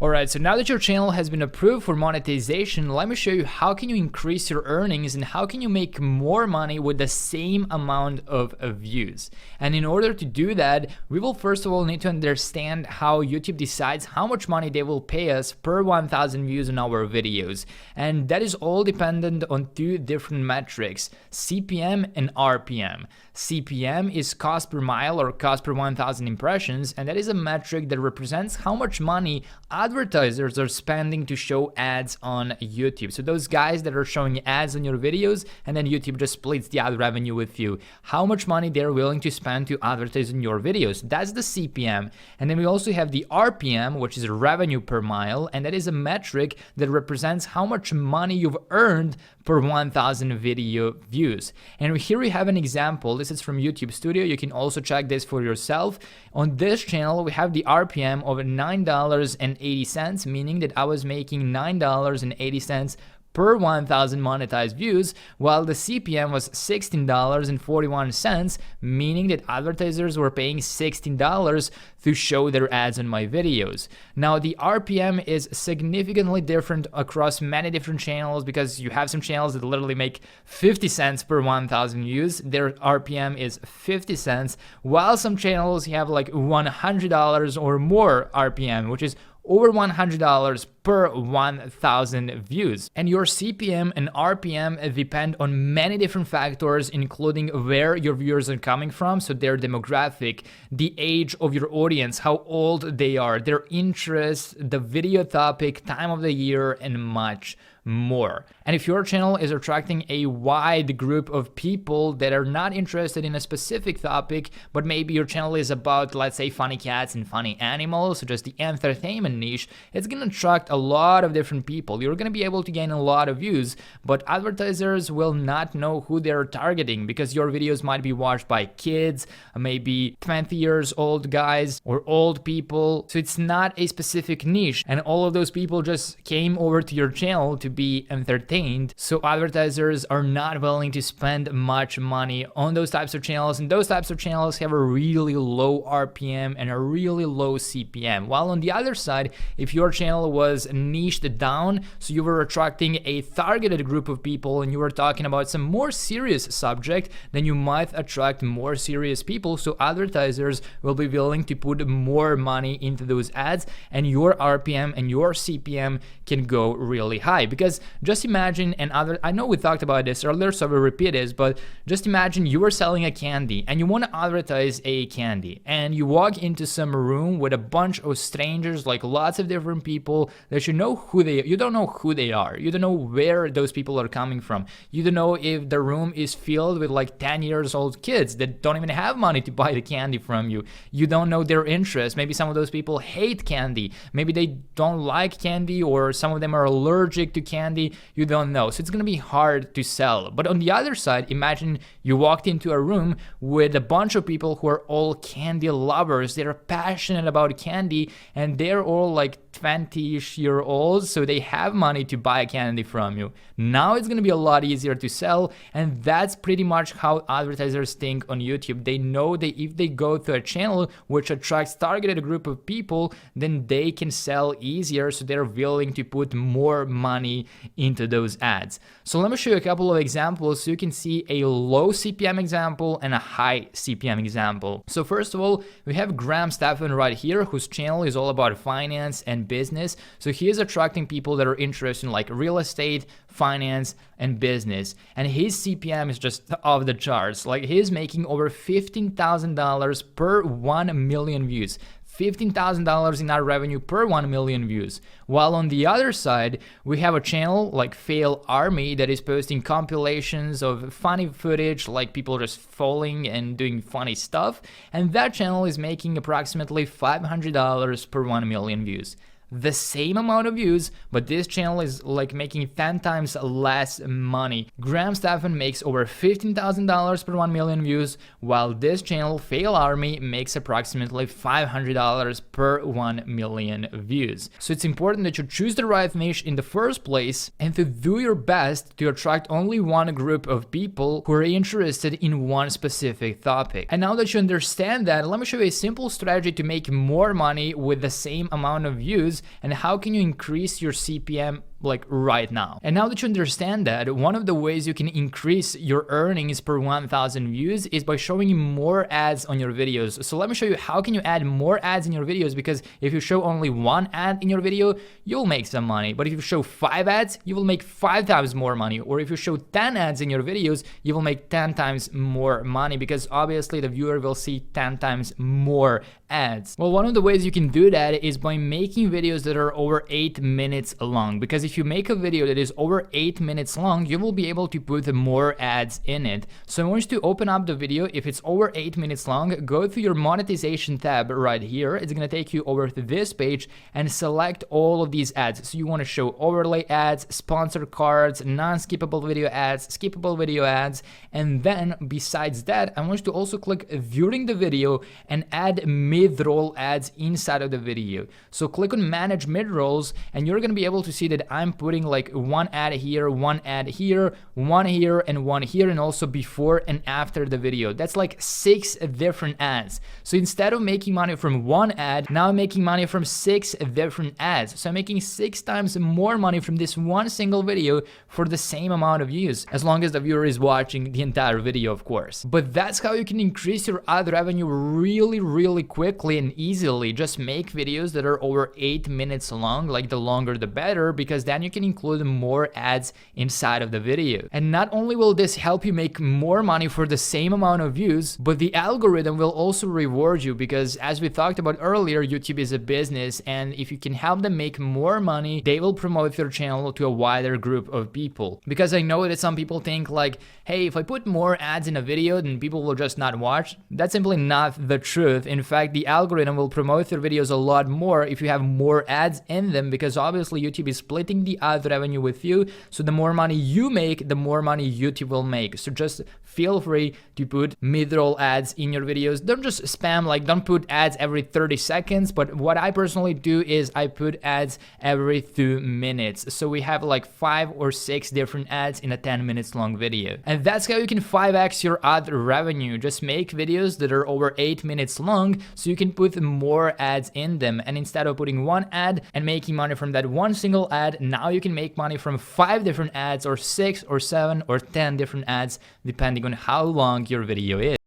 Alright, so now that your channel has been approved for monetization, let me show you how can you increase your earnings and how can you make more money with the same amount of views. And in order to do that, we will first of all need to understand how YouTube decides how much money they will pay us per 1,000 views on our videos. And that is all dependent on two different metrics, CPM and RPM. CPM is cost per mile or cost per 1,000 impressions, and that is a metric that represents how much money advertisers are spending to show ads on YouTube. So those guys that are showing ads on your videos and then YouTube just splits the ad revenue with you. How much money they're willing to spend to advertise in your videos. That's the CPM. And then we also have the RPM, which is revenue per mile, and that is a metric that represents how much money you've earned per 1,000 video views. And here we have an example. This is from YouTube Studio. You can also check this for yourself. On this channel, we have the RPM of $9.80, meaning that I was making $9.80 per 1,000 monetized views, while the CPM was $16.41, meaning that advertisers were paying $16 to show their ads on my videos. Now, the RPM is significantly different across many different channels because you have some channels that literally make 50 cents per 1,000 views. Their RPM is 50 cents, while some channels have like $100 or more RPM, which is over $100 per 1,000 views. And your CPM and RPM depend on many different factors, including where your viewers are coming from, so their demographic, the age of your audience, how old they are, their interests, the video topic, time of the year, and much more. And if your channel is attracting a wide group of people that are not interested in a specific topic, but maybe your channel is about, let's say, funny cats and funny animals, so just the entertainment niche, it's gonna attract a lot of different people. You're gonna be able to gain a lot of views, but advertisers will not know who they're targeting because your videos might be watched by kids, maybe 20 years old guys or old people. So it's not a specific niche, and all of those people just came over to your channel to be entertained. So advertisers are not willing to spend much money on those types of channels, and those types of channels have a really low RPM and a really low CPM. While on the other side, if your channel was niched down, so you were attracting a targeted group of people and you were talking about some more serious subject, then you might attract more serious people, so advertisers will be willing to put more money into those ads, and your RPM and your CPM can go really high. Because just imagine I know we talked about this earlier, so I will repeat this, but just imagine you are selling a candy and you want to advertise a candy, and you walk into some room with a bunch of strangers, like lots of different people that you don't know who they are. You don't know where those people are coming from. You don't know if the room is filled with like 10 years old kids that don't even have money to buy the candy from you. You don't know their interests. Maybe some of those people hate candy. Maybe they don't like candy, or some of them are allergic to candy. You don't know. So it's going to be hard to sell. But on the other side, imagine you walked into a room with a bunch of people who are all candy lovers. They're passionate about candy, and they're all like 20-ish year olds, so they have money to buy candy from you. Now it's going to be a lot easier to sell, and that's pretty much how advertisers think on YouTube. They know that if they go to a channel which attracts targeted group of people, then they can sell easier, so they're willing to put more money into those ads. So let me show you a couple of examples so you can see a low CPM example and a high CPM example. So first of all, we have Graham Stephan right here, whose channel is all about finance and business. So he is attracting people that are interested in like real estate, finance, and business. And his CPM is just off the charts. Like, he's making over $15,000 per 1 million views. $15,000 in ad revenue per 1 million views. While on the other side, we have a channel like Fail Army that is posting compilations of funny footage, like people just falling and doing funny stuff. And that channel is making approximately $500 per 1 million views. The same amount of views, but this channel is like making 10 times less money. Graham Stephan makes over $15,000 per 1 million views, while this channel, Fail Army, makes approximately $500 per 1 million views. So it's important that you choose the right niche in the first place and to do your best to attract only one group of people who are interested in one specific topic. And now that you understand that, let me show you a simple strategy to make more money with the same amount of views views, and how can you increase your CPM like right now. And now that you understand that, one of the ways you can increase your earnings per 1,000 views is by showing more ads on your videos. So let me show you how can you add more ads in your videos, because if you show only one ad in your video, you'll make some money. But if you show 5 ads, you will make 5 times more money. Or if you show 10 ads in your videos, you will make 10 times more money, because obviously the viewer will see 10 times more ads. Well, one of the ways you can do that is by making videos that are over 8 minutes long, because if you make a video that is over 8 minutes long, you will be able to put more ads in it. So I want you to open up the video. If it's over 8 minutes long, go to your monetization tab right here. It's going to take you over to this page and select all of these ads. So you want to show overlay ads, sponsor cards, non-skippable video ads, skippable video ads, and then besides that, I want you to also click during the video and add mid-roll ads inside of the video. So click on manage mid-rolls, and you're going to be able to see that I'm putting like one ad here, one ad here, one here, and one here, and also before and after the video. That's like 6 different ads. So instead of making money from one ad, now I'm making money from 6 different ads. So I'm making 6 times more money from this one single video for the same amount of views, as long as the viewer is watching the entire video, of course. But that's how you can increase your ad revenue really quickly and easily. Just make videos that are over 8 minutes long, like the longer the better, because then you can include more ads inside of the video. And not only will this help you make more money for the same amount of views, but the algorithm will also reward you, because as we talked about earlier, YouTube is a business, and if you can help them make more money, they will promote your channel to a wider group of people. Because I know that some people think like, hey, if I put more ads in a video, then people will just not watch. That's simply not the truth. In fact, the algorithm will promote your videos a lot more if you have more ads in them, because obviously YouTube is splitting the ad revenue with you. So the more money you make, the more money YouTube will make. So just feel free to put mid-roll ads in your videos. Don't just spam, like don't put ads every 30 seconds, but what I personally do is I put ads every 2 minutes. So we have like 5 or 6 different ads in a 10 minutes long video. And that's how you can 5x your ad revenue. Just make videos that are over 8 minutes long so you can put more ads in them. And instead of putting one ad and making money from that one single ad, now you can make money from 5 different ads, or 6 or 7 or 10 different ads, depending on how long your video is.